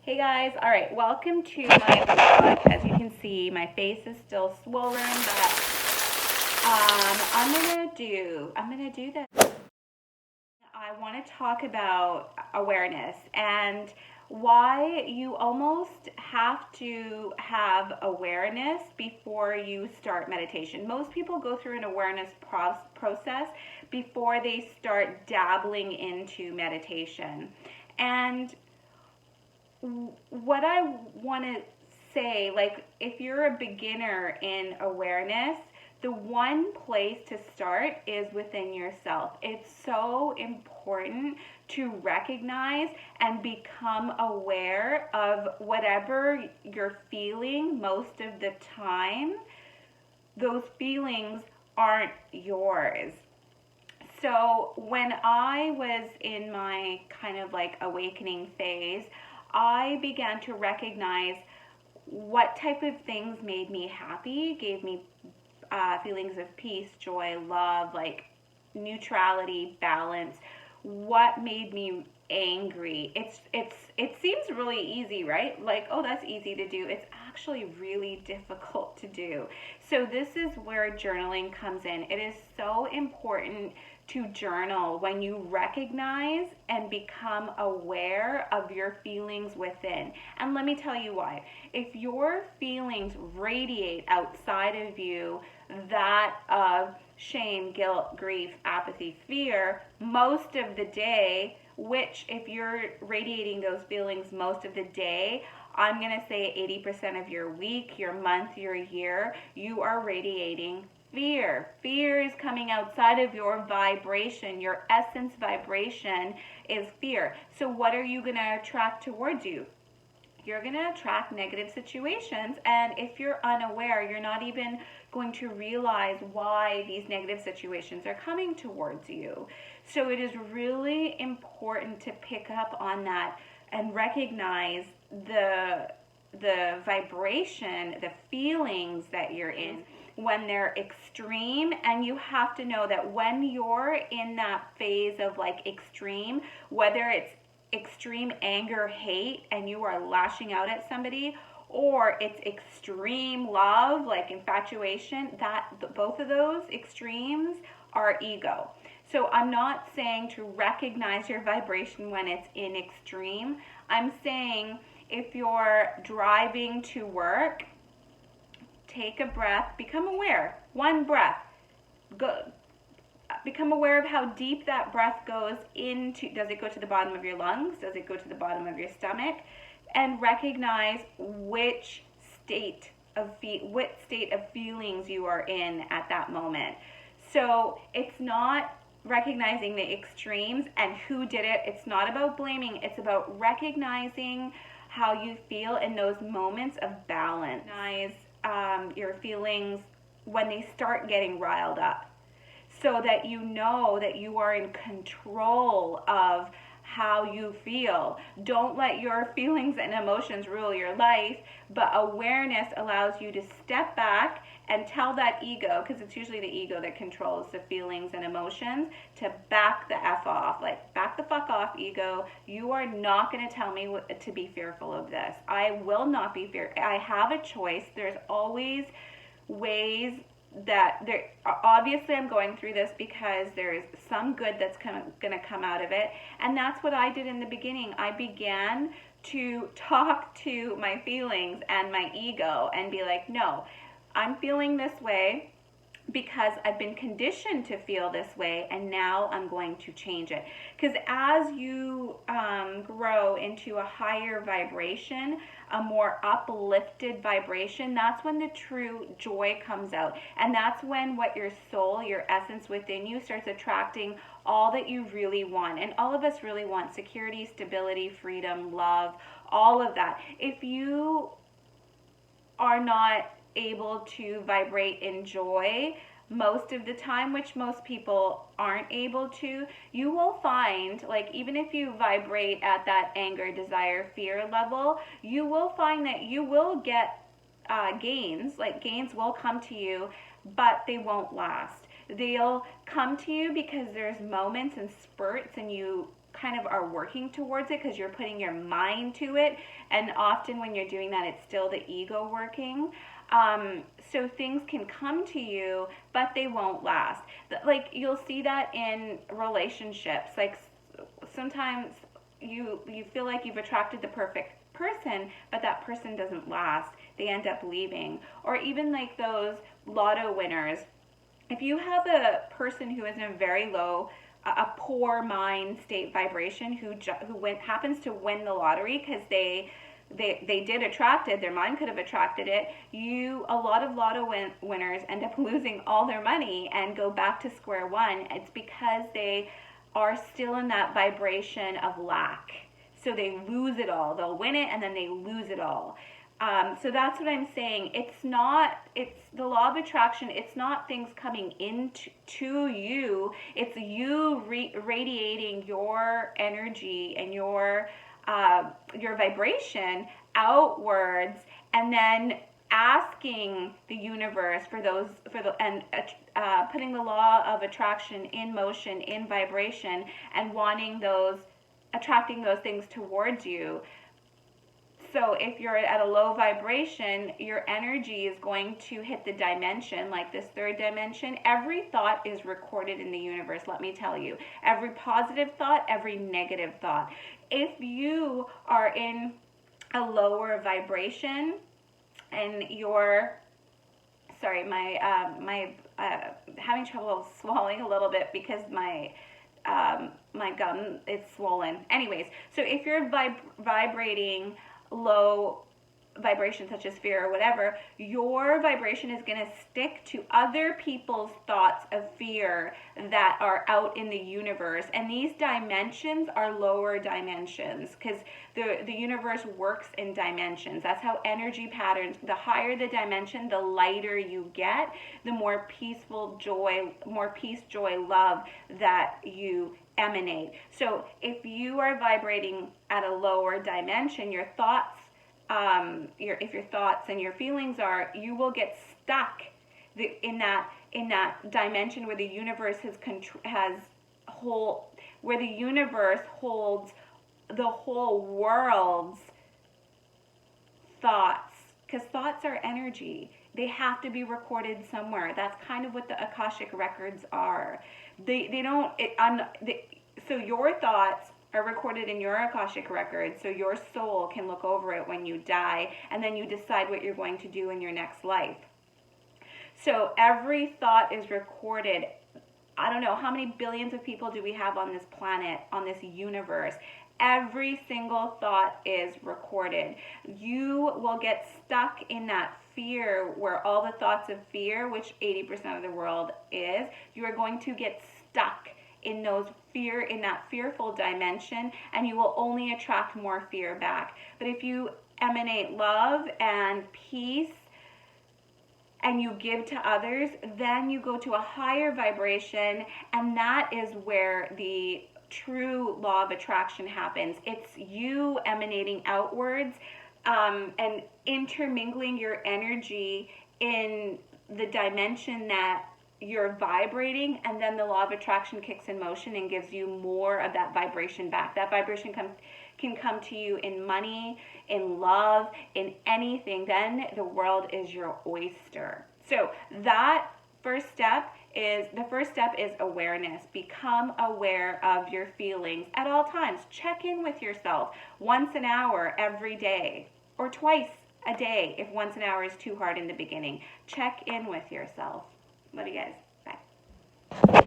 Hey guys, all right, welcome to my vlog. As you can see, my face is still swollen, but I'm gonna do this. I want to talk about awareness and why you almost have to have awareness before you start meditation. Most people go through an awareness process before they start dabbling into meditation. And what I want to say, like, if you're a beginner in awareness, the one place to start is within yourself. It's so important to recognize and become aware of whatever you're feeling most of the time. Those feelings aren't yours. So when I was in my kind of like awakening phase, I began to recognize what type of things made me happy, gave me feelings of peace, joy, love, like neutrality, balance. What made me angry? It seems really easy, right? Like, oh, that's easy to do. It's actually really difficult to do. So this is where journaling comes in. It is so important to journal when you recognize and become aware of your feelings within. And let me tell you why. If your feelings radiate outside of you that of shame, guilt, grief, apathy, fear, most of the day, which if you're radiating those feelings most of the day, I'm going to say 80% of your week, your month, your year, you are radiating fear. Fear is coming outside of your vibration. Your essence vibration is fear. So what are you going to attract towards you? You're going to attract negative situations, and if you're unaware, you're not even going to realize why these negative situations are coming towards you. So it is really important to pick up on that and recognize the vibration, the feelings that you're in when they're extreme. And you have to know that when you're in that phase of like extreme, whether it's extreme anger, hate, and you are lashing out at somebody, or it's extreme love, like infatuation, that both of those extremes are ego. So I'm not saying to recognize your vibration when it's in extreme. I'm saying if you're driving to work, take a breath, become aware. One breath. Go, become aware of how deep that breath goes into. Does it go to the bottom of your lungs? Does it go to the bottom of your stomach? And recognize which state of feelings you are in at that moment. So it's not recognizing the extremes and who did it. It's not about blaming. It's about recognizing how you feel in those moments of balance. Recognize your feelings when they start getting riled up, so that you know that you are in control of how you feel. Don't let your feelings and emotions rule your life, but awareness allows you to step back and tell that ego, because it's usually the ego that controls the feelings and emotions, to back the F off. Like, back the fuck off, ego. You are not going to tell me to be fearful of this. I will not be fearful. I have a choice. There's always ways that there, obviously I'm going through this because there's some good that's going to come out of it, and that's what I did in the beginning. I began to talk to my feelings and my ego and be like, no, I'm feeling this way because I've been conditioned to feel this way, and now I'm going to change it. Because as you grow into a higher vibration, a more uplifted vibration, that's when the true joy comes out. And that's when what your soul, your essence within you, starts attracting all that you really want. And all of us really want security, stability, freedom, love, all of that. If you are not able to vibrate in joy most of the time, which most people aren't able to, you will find, like, even if you vibrate at that anger, desire, fear level, you will find that you will get gains. Like, gains will come to you, but they won't last. They'll come to you because there's moments and spurts, and you kind of are working towards it because you're putting your mind to it. And often when you're doing that, it's still the ego working. So things can come to you, but they won't last. Like you'll see that in relationships. Like sometimes you feel like you've attracted the perfect person, but that person doesn't last. They end up leaving. Or even like those lotto winners. If you have a person who is in a very low, a poor mind state vibration, who happens to win the lottery because they did attract it, their mind could have attracted it, a lot of lotto winners end up losing all their money and go back to square one. It's because they are still in that vibration of lack. So they lose it all. They'll win it and then they lose it all. So that's what I'm saying. It's the law of attraction. It's not things coming into you. It's you radiating your energy and your vibration outwards, and then asking the universe putting the law of attraction in motion, in vibration, and attracting those things towards you. So if you're at a low vibration, your energy is going to hit the dimension, like this third dimension. Every thought is recorded in the universe, let me tell you. Every positive thought, every negative thought. If you are in a lower vibration and you're, sorry, my having trouble swallowing a little bit because my gum is swollen. Anyways, so if you're vibrating low vibration such as fear or whatever, your vibration is going to stick to other people's thoughts of fear that are out in the universe. And these dimensions are lower dimensions because the universe works in dimensions. That's how energy patterns, the higher the dimension, the lighter you get, the more peaceful joy, more peace, joy, love that you emanate. So if you are vibrating at a lower dimension, your thoughts, if your thoughts and your feelings are, you will get stuck in that dimension where the universe where the universe holds the whole world's thoughts, because thoughts are energy. They have to be recorded somewhere. That's kind of what the akashic records are. So your thoughts are recorded in your akashic records, so your soul can look over it when you die, and then you decide what you're going to do in your next life. So every thought is recorded. I don't know how many billions of people do we have on this planet, on this universe. Every single thought is recorded. You will get stuck in that fear where all the thoughts of fear, which 80% of the world is, you are going to get stuck in that fearful dimension, and you will only attract more fear back. But if you emanate love and peace and you give to others, then you go to a higher vibration, and that is where the true law of attraction happens. It's you emanating outwards and intermingling your energy in the dimension that you're vibrating, and then the law of attraction kicks in motion and gives you more of that vibration back. That vibration can come to you in money, in love, in anything. Then the world is your oyster. So that first step is awareness. Become aware of your feelings at all times. Check in with yourself once an hour every day, or twice a day if once an hour is too hard in the beginning. Check in with yourself. Love you guys. Bye.